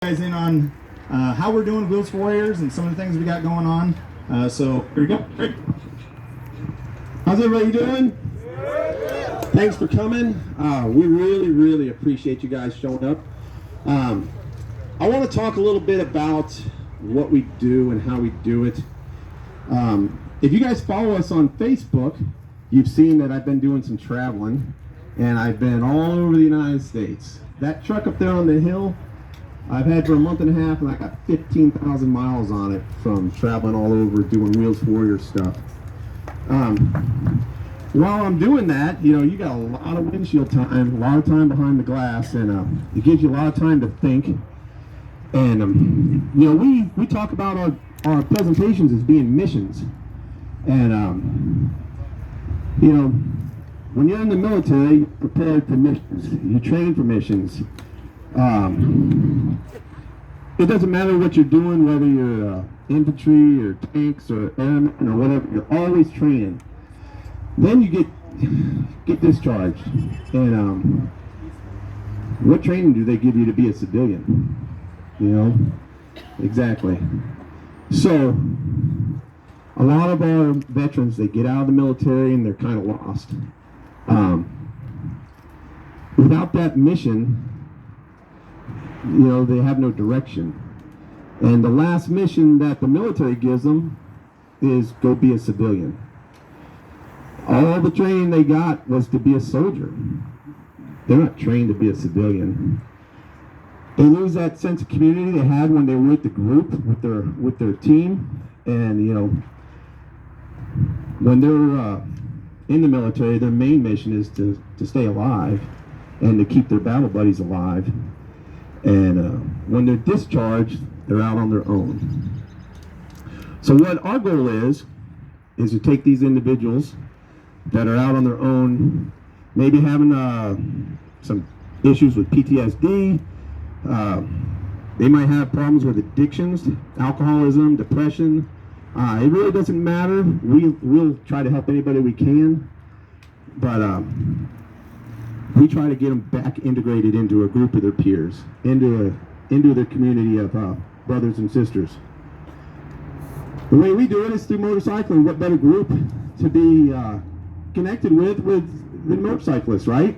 Guys in on how we're doing Wheels for Warriors and some of the things we got going on. So here we go. Great. How's everybody doing? Thanks for coming. We really appreciate you guys showing up. I want to talk a little bit about what we do and how we do it. If you guys follow us on Facebook, you've seen that I've been doing some traveling, and I've been all over the United States. That truck up there on the hill, I've had for a month and a half, and I got 15,000 miles on it from traveling all over doing Wheels for Warriors stuff. While I'm doing that, you know, you got a lot of windshield time, a lot of time behind the glass, and it gives you a lot of time to think. And you know, we talk about our presentations as being missions. And you know, when you're in the military, you're prepared for missions. You train for missions. It doesn't matter what you're doing, whether you're infantry or tanks or airmen or whatever, you're always training. Then you get discharged. And what training do they give you to be a civilian? You know? Exactly. So a lot of our veterans, they get out of the military and they're kind of lost. Without that mission, you know, they have no direction. And the last mission that the military gives them is go be a civilian. All the training they got was to be a soldier. They're not trained to be a civilian. They lose that sense of community they had when they were with the group, with their team. And you know, when they're in the military, their main mission is to stay alive and to keep their battle buddies alive. And when they're discharged, they're out on their own. So what our goal is to take these individuals that are out on their own, maybe having some issues with PTSD, they might have problems with addictions, alcoholism, depression. It really doesn't matter. We'll try to help anybody we can, but we try to get them back integrated into a group of their peers, into their community of brothers and sisters. The way we do it is through motorcycling. What better group to be connected with the motorcyclists, right?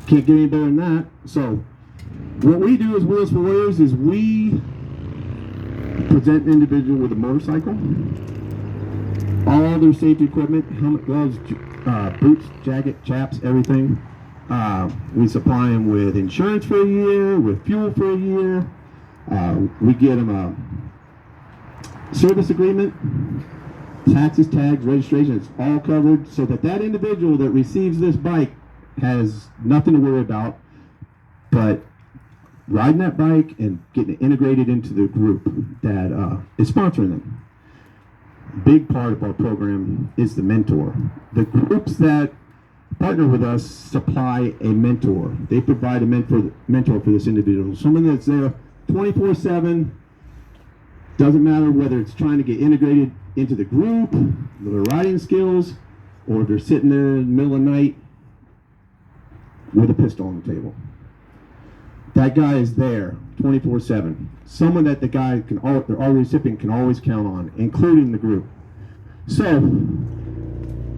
Can't get any better than that. So what we do as Wheels for Warriors is we present an individual with a motorcycle, all their safety equipment, helmet, gloves, boots, jacket, chaps, everything. We supply them with insurance for a year, with fuel for a year. We get them a service agreement, taxes, tags, registration. It's all covered so that individual that receives this bike has nothing to worry about but riding that bike and getting integrated into the group that is sponsoring them. Big part of our program is the mentor. The groups that partner with us supply a mentor. They provide a mentor for this individual. Someone that's there 24/7. Doesn't matter whether it's trying to get integrated into the group, their riding skills, or if they're sitting there in the middle of the night with a pistol on the table. That guy is there 24/7. Someone that our recipient can always count on, including the group. So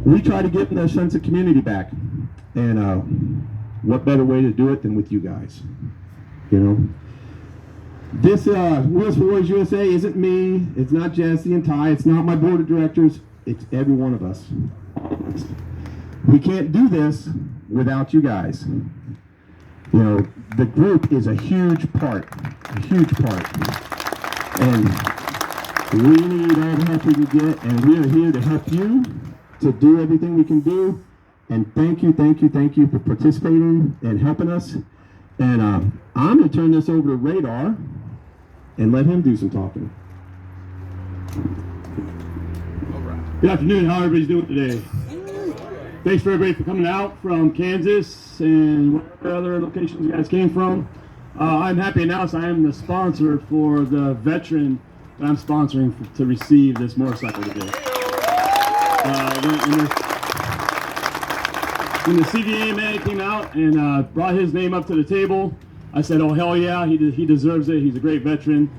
we try to give them their sense of community back. And what better way to do it than with you guys? You know, this Wheels for Warriors USA isn't me. It's not Jesse and Ty. It's not my board of directors. It's every one of us. We can't do this without you guys. You know, the group is a huge part, and we need all the help we can get, and we are here to help you to do everything we can do. And thank you for participating and helping us. And I'm going to turn this over to Radar and let him do some talking. All right. Good afternoon. How everybody's doing today? Thanks for everybody for coming out from Kansas and whatever other locations you guys came from. I'm happy to announce I am the sponsor for the veteran that I'm sponsoring to receive this motorcycle today. When the CVMA came out and brought his name up to the table, I said, oh, hell yeah, he deserves it. He's a great veteran.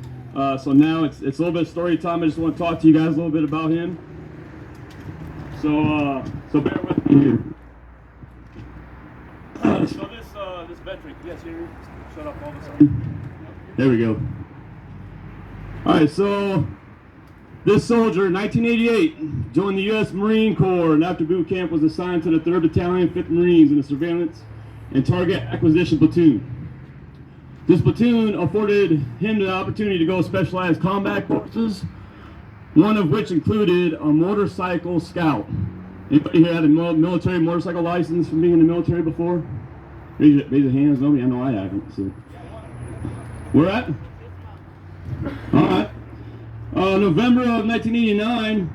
So now it's a little bit of story time. I just want to talk to you guys a little bit about him. So bear with me here. So this veteran, can you guys hear me? Shut up all of a sudden. There we go. All right, so this soldier, in 1988, joined the U.S. Marine Corps, and after boot camp was assigned to the 3rd Battalion, 5th Marines in the Surveillance and Target Acquisition Platoon. This platoon afforded him the opportunity to go specialized combat courses, one of which included a motorcycle scout. Anybody here had a military motorcycle license from being in the military before? Raise your hands. Nobody? I know I haven't. So. Where at? All right. November of 1989,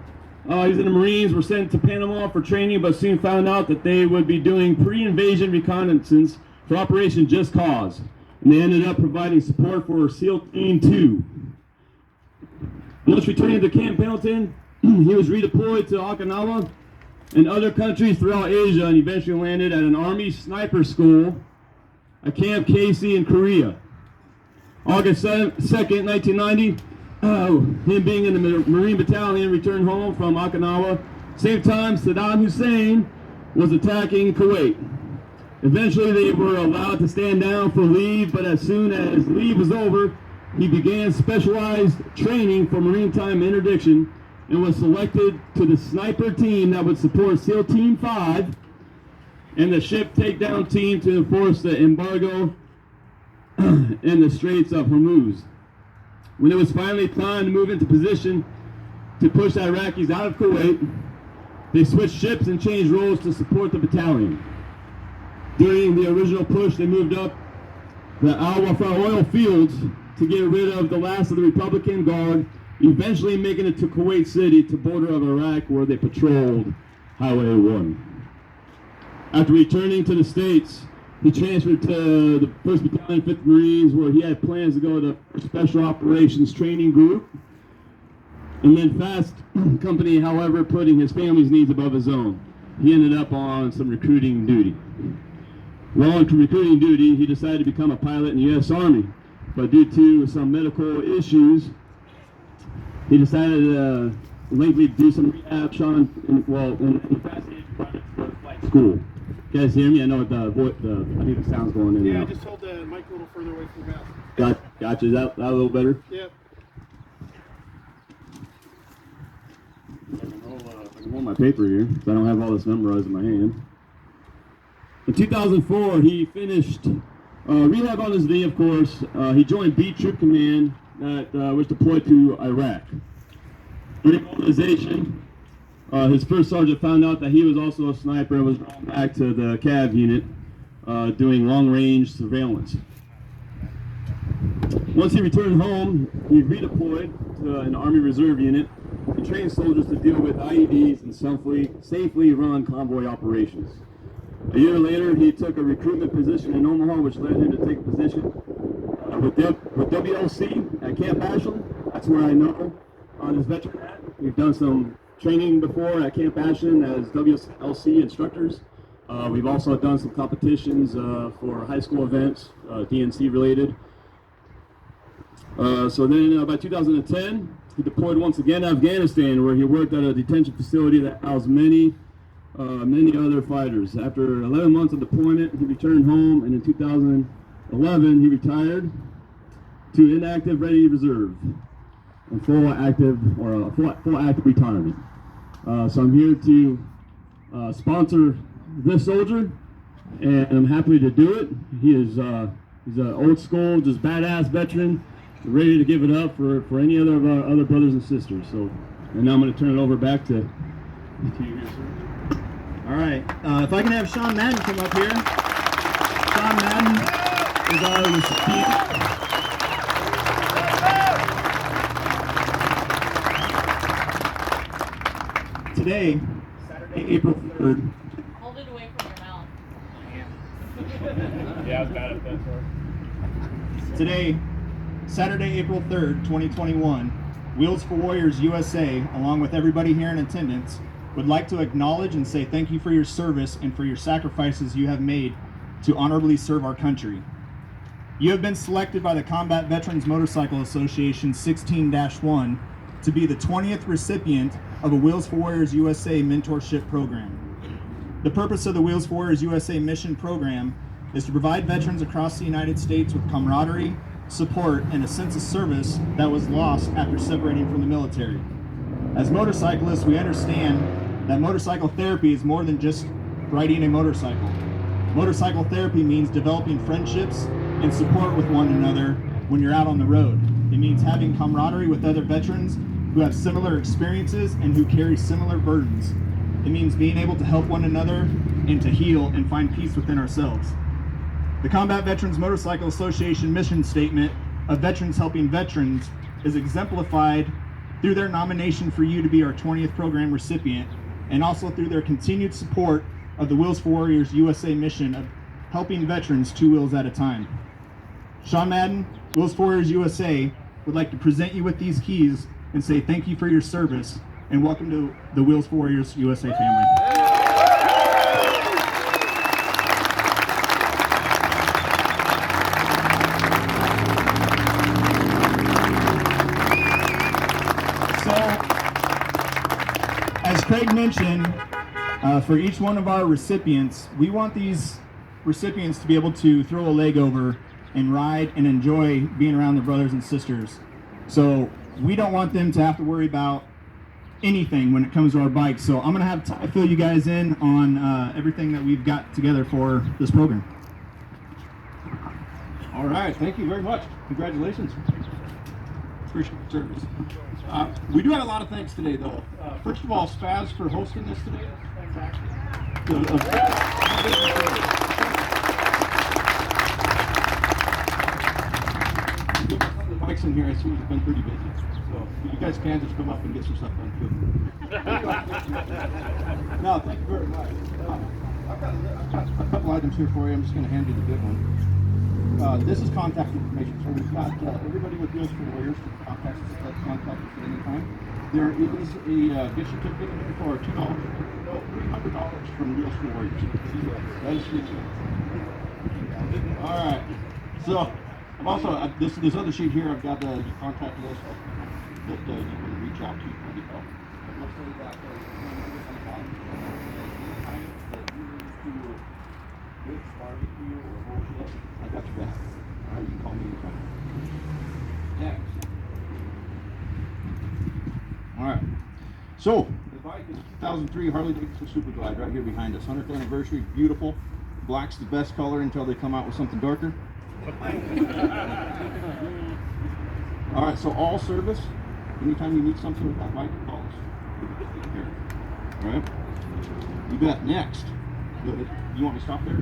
he's in the Marines, were sent to Panama for training, but soon found out that they would be doing pre-invasion reconnaissance for Operation Just Cause. And they ended up providing support for SEAL Team 2. Once returning to Camp Pendleton, he was redeployed to Okinawa and other countries throughout Asia, and eventually landed at an Army sniper school at Camp Casey in Korea. August 2nd, 1990, him being in the Marine Battalion, returned home from Okinawa. Same time, Saddam Hussein was attacking Kuwait. Eventually, they were allowed to stand down for leave, but as soon as leave was over, he began specialized training for maritime interdiction and was selected to the sniper team that would support SEAL Team 5 and the ship takedown team to enforce the embargo in the Straits of Hormuz. When it was finally time to move into position to push Iraqis out of Kuwait, they switched ships and changed roles to support the battalion. During the original push, they moved up the Al-Wafa oil fields to get rid of the last of the Republican Guard, eventually making it to Kuwait City, to border of Iraq, where they patrolled Highway 1. After returning to the States, he transferred to the 1st Battalion, 5th Marines, where he had plans to go to the Special Operations Training Group. And then Fast Company, however, putting his family's needs above his own. He ended up on some recruiting duty. While on recruiting duty, he decided to become a pilot in the U.S. Army. But due to some medical issues, he decided to lately do some rehab, Sean, in Fast Flight School. You guys hear me? I know I think the sound's going in. Yeah, I just hold the mic a little further away from your mouth. Gotcha. Is that a little better? Yep. I can hold my paper here, so I don't have all this memorized in my hand. In 2004, he finished rehab on his knee, of course. He joined B Troop Command that was deployed to Iraq. During mobilization, his first sergeant found out that he was also a sniper and was drawn back to the CAV unit doing long-range surveillance. Once he returned home, he redeployed to an Army Reserve unit and trained soldiers to deal with IEDs and safely run convoy operations. A year later, he took a recruitment position in Omaha, which led him to take a position with WLC at Camp Ashland. That's where I know on his veteran hat. We've done some training before at Camp Ashland as WLC instructors. We've also done some competitions for high school events, DNC related. So then by 2010, he deployed once again to Afghanistan, where he worked at a detention facility that housed many other fighters. After 11 months of deployment, he returned home, and in 2011, he retired to inactive ready reserve and full active retirement. So I'm here to sponsor this soldier, and I'm happy to do it. He's an old school, just badass veteran, ready to give it up for any other of our other brothers and sisters. So, and now I'm going to turn it over back to you here, sir. All right. If I can have Sean Madden come up here. Sean Madden is our recipient. Today, Saturday, April 3rd. Hold it away from your mouth. Yeah, I was bad at that, sorry. Today, Saturday, April 3rd, 2021, Wheels for Warriors USA, along with everybody here in attendance, would like to acknowledge and say thank you for your service and for your sacrifices you have made to honorably serve our country. You have been selected by the Combat Veterans Motorcycle Association 16-1 to be the 20th recipient of a Wheels for Warriors USA mentorship program. The purpose of the Wheels for Warriors USA mission program is to provide veterans across the United States with camaraderie, support, and a sense of service that was lost after separating from the military. As motorcyclists, we understand that motorcycle therapy is more than just riding a motorcycle. Motorcycle therapy means developing friendships and support with one another when you're out on the road. It means having camaraderie with other veterans who have similar experiences and who carry similar burdens. It means being able to help one another and to heal and find peace within ourselves. The Combat Veterans Motorcycle Association mission statement of Veterans Helping Veterans is exemplified through their nomination for you to be our 20th program recipient, and also through their continued support of the Wheels for Warriors USA mission of helping veterans 2 wheels at a time. Sean Madden, Wheels for Warriors USA, would like to present you with these keys and say thank you for your service, and welcome to the Wheels for Warriors USA family. As Craig mentioned, for each one of our recipients, we want these recipients to be able to throw a leg over and ride and enjoy being around their brothers and sisters. So we don't want them to have to worry about anything when it comes to our bikes. So I'm going to have Ty fill you guys in on everything that we've got together for this program. All right, thank you very much. Congratulations. Appreciate the service. We do have a lot of thanks today, though. First of all, Spaz for hosting this today. The bikes in here, I see you've been pretty busy. So you guys can just come up and get some stuff done too. No, thank you very much. I've got a couple items here for you. I'm just going to hand you the big one. This is contact information, so we've got everybody with Wheels for Warriors can contact us at any time. There is a gift certificate for $2, no, $300 from Wheels for Warriors. That is free. All right. So I'm also this other sheet here. I've got the contact list that you can reach out to for any help. I will say that numbers on the bottom. Anytime that you need to get barbecue or bullshit, I got your back. All right, you can call me anytime. Next. All right. So the bike is 2003 Harley Davidson Super Glide right here behind us. 100th anniversary, beautiful. Black's the best color until they come out with something darker. All right, so all service. Anytime you need something with that bike, call us. Here. All right. You bet. Next. You want me to stop there?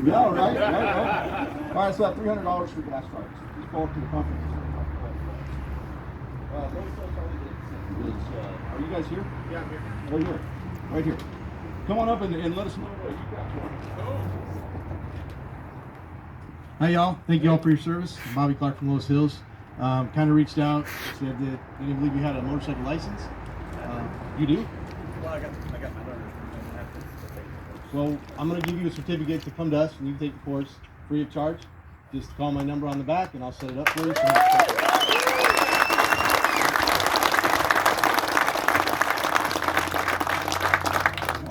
Yeah, right. All right, so that $300 for gas cards. Just pull up to the conference. Are you guys here? Yeah, I'm here. Right here. Right here. Come on up and let us know what you got for us. Hi y'all, thank you all for your service. I'm Bobby Clark from Lois Hills. Kind of reached out, said that I didn't believe you had a motorcycle license. You do? Well, I got my learner's. Well, I'm going to give you a certificate to come to us and you can take the course free of charge. Just call my number on the back and I'll set it up for you.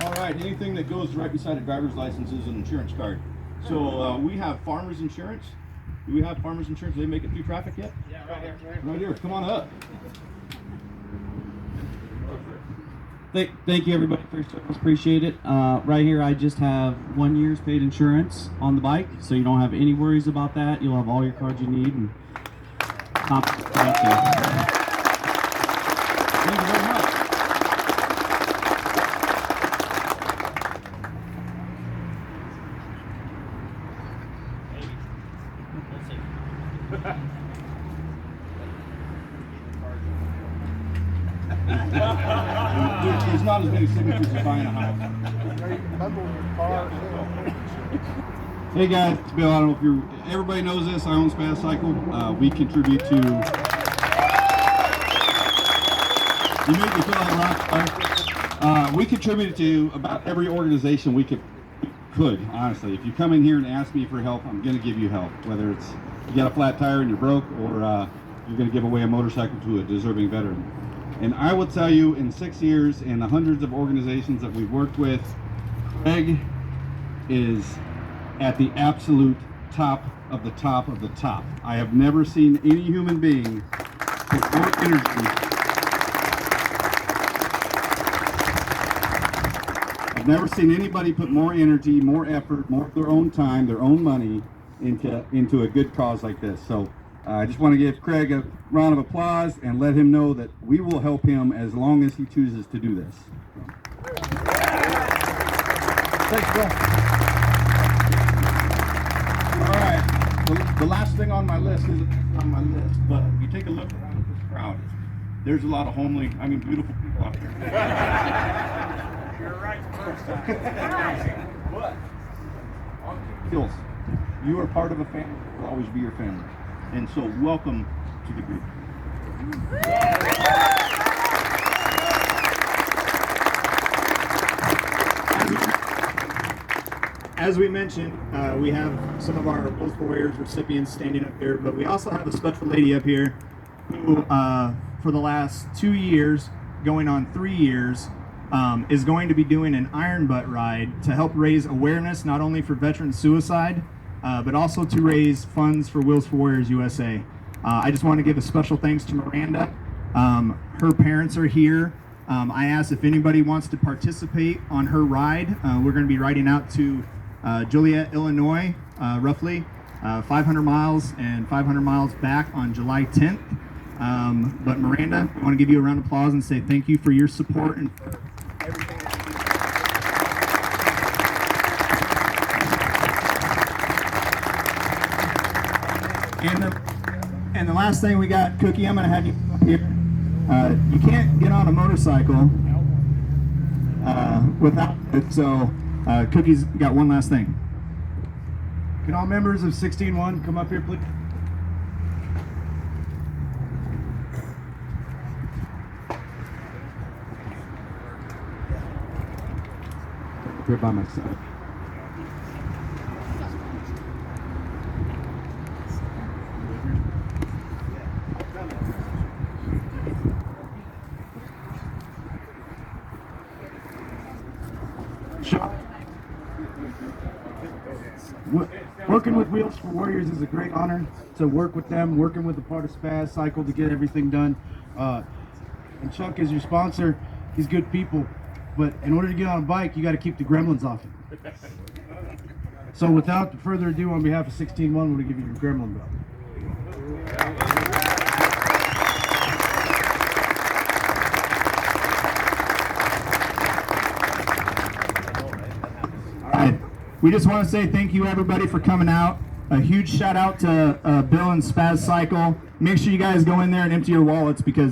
All right, anything that goes right beside a driver's license is an insurance card. So we have farmers insurance. Do we have farmers insurance? Do they make it through traffic yet? Yeah, right here. Right here. Come on up. Thank you everybody for your service. Appreciate it. Right here I just have 1 year's paid insurance on the bike, so you don't have any worries about that. You'll have all your cards you need and thank you very much. There's not as many signatures as buying a house. Hey guys, it's Bill. I don't know if everybody knows this. I own Spaz Cycle. We contribute to. You make me feel like a rock star. We contribute to about every organization we could could, honestly. If you come in here and ask me for help, I'm going to give you help. Whether it's you got a flat tire and you're broke, or you're going to give away a motorcycle to a deserving veteran. And I will tell you, in 6 years and the hundreds of organizations that we've worked with, Craig is at the absolute top of the top of the top. I have never seen any human being put more energy. I've never seen anybody put more energy, more effort, more of their own time, their own money into a good cause like this. So I just want to give Craig a round of applause and let him know that we will help him as long as he chooses to do this. Thanks, Bill. All right. The last thing on my list isn't on my list, but if you take a look around at this crowd, there's a lot of beautiful people out here. You're right. What? Hills, you are part of a family. Will always be your family, and so welcome to the group. As we mentioned, we have some of our Wheels for Warriors recipients standing up here, but we also have a special lady up here who, for the last 2 years, going on 3 years, is going to be doing an iron butt ride to help raise awareness not only for veteran suicide, but also to raise funds for Wheels for Warriors USA. I just want to give a special thanks to Miranda. Her parents are here. I asked if anybody wants to participate on her ride. We're going to be riding out to Joliet, Illinois, roughly 500 miles and 500 miles back on July 10th. But Miranda, I want to give you a round of applause and say thank you for your support and for everything that you do. And the last thing we got, Cookie, I'm going to have you up here. You can't get on a motorcycle without it, so Cookie's got one last thing. Can all members of 16-1 come up here, please? Here by myself. Working with Wheels for Warriors is a great honor to work with them, working with the part of Spaz Cycle to get everything done. And Chuck is your sponsor. He's good people, but in order to get on a bike, you got to keep the gremlins off it. So without further ado, on behalf of 16-1, I'm going to give you your gremlin belt. We just want to say thank you everybody for coming out. A huge shout out to Bill and Spaz Cycle. Make sure you guys go in there and empty your wallets because